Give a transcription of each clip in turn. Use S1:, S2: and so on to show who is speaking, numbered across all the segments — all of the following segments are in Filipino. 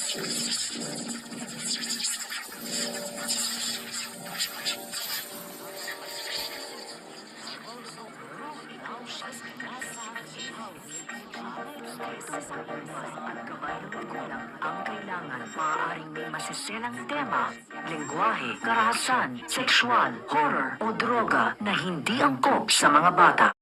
S1: Ang kailangan, maaaring may masiselang tema, lengguwahe, karahasan, sexual, horror o droga na hindi angkop sa mga bata.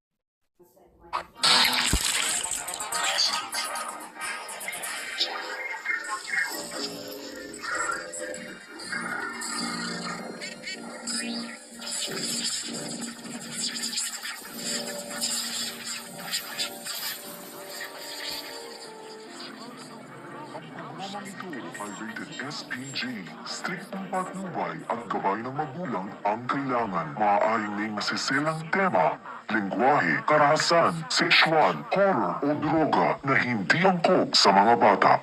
S2: Programang ito ay rated SPG. Striktong patnubay at gabay ng magulang ang kailangan. Maaaring may masiselang tema, lengguwahe, karahasan, sexual, horror o droga na hindi angkop sa mga bata.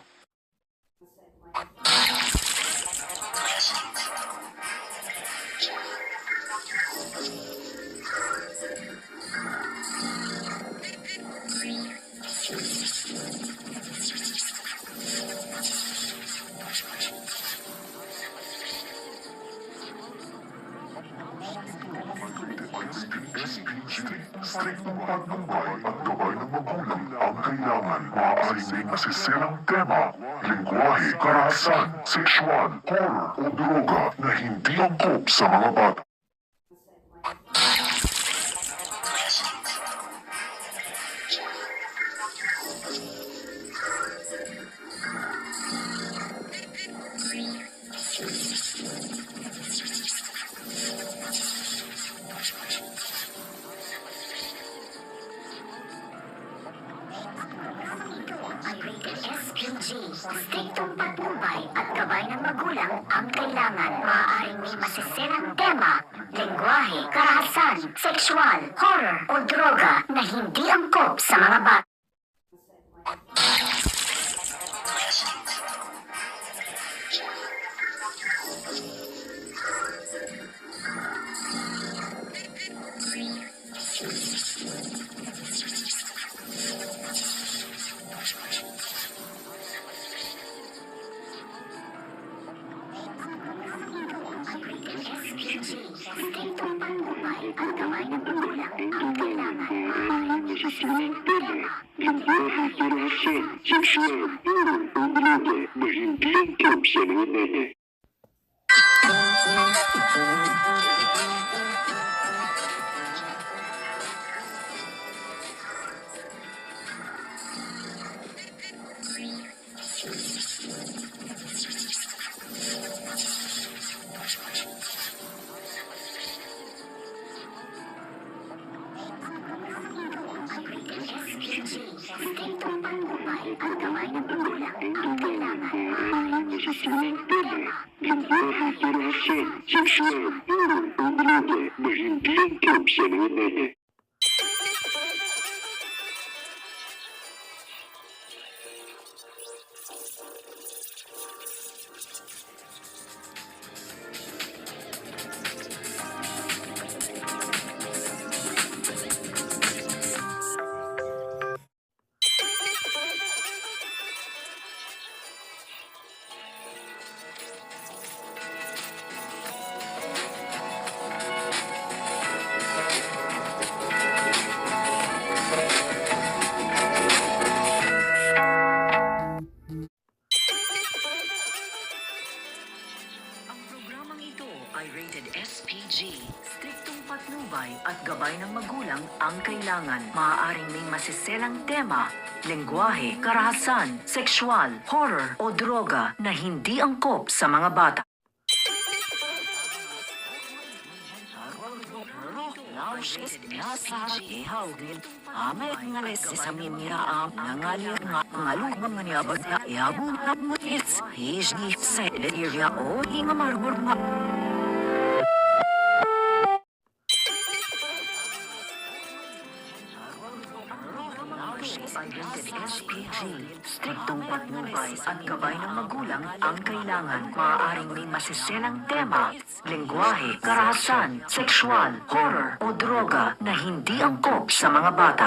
S2: SPG. Striktong patnubay at gabay ng magulang ang kailangan. Maaaring may masiselang tema, lengguwahe, karahasan, sexual, horror o droga na hindi angkop sa mga bata.
S3: SPG, striktong patnubay at gabay ng magulang ang kailangan. Maaaring may masiselang tema, lengguwahe, karahasan, sexual, horror o droga na hindi angkop sa mga bata. Striktong patnubay at gabay ng magulang ang kailangan. Maaaring may masiselang tema,
S4: Lengguwahe, karahasan, sexual, horror o droga na hindi angkop sa mga bata.
S3: striktong patnubay at gabay ng magulang ang kailangan. Maaaring may
S4: Masiselang
S3: masiselang
S4: tema,
S3: tema,
S4: lengguwahe, karahasan, sexual, horror o droga na hindi angkop sa mga bata.
S1: Ang programang ito ay rated SPG. Striktong patnubay at gabay ng magulang ang kailangan. Maaaring may masiselang tema, lengguwahe, karahasan, sexual, horror o droga na hindi angkop sa mga bata. Amet nga lesi sa mimira ang nangalir nga ngalugam nga niyabag na iabong na mo it's hijni sa area o hinga margur nga. SPG, striktong patnubay at gabay ng magulang ang kailangan. Maaaring may masiselang tema, lengguwahe, karahasan, sexual, horror o droga na hindi angkop sa mga bata.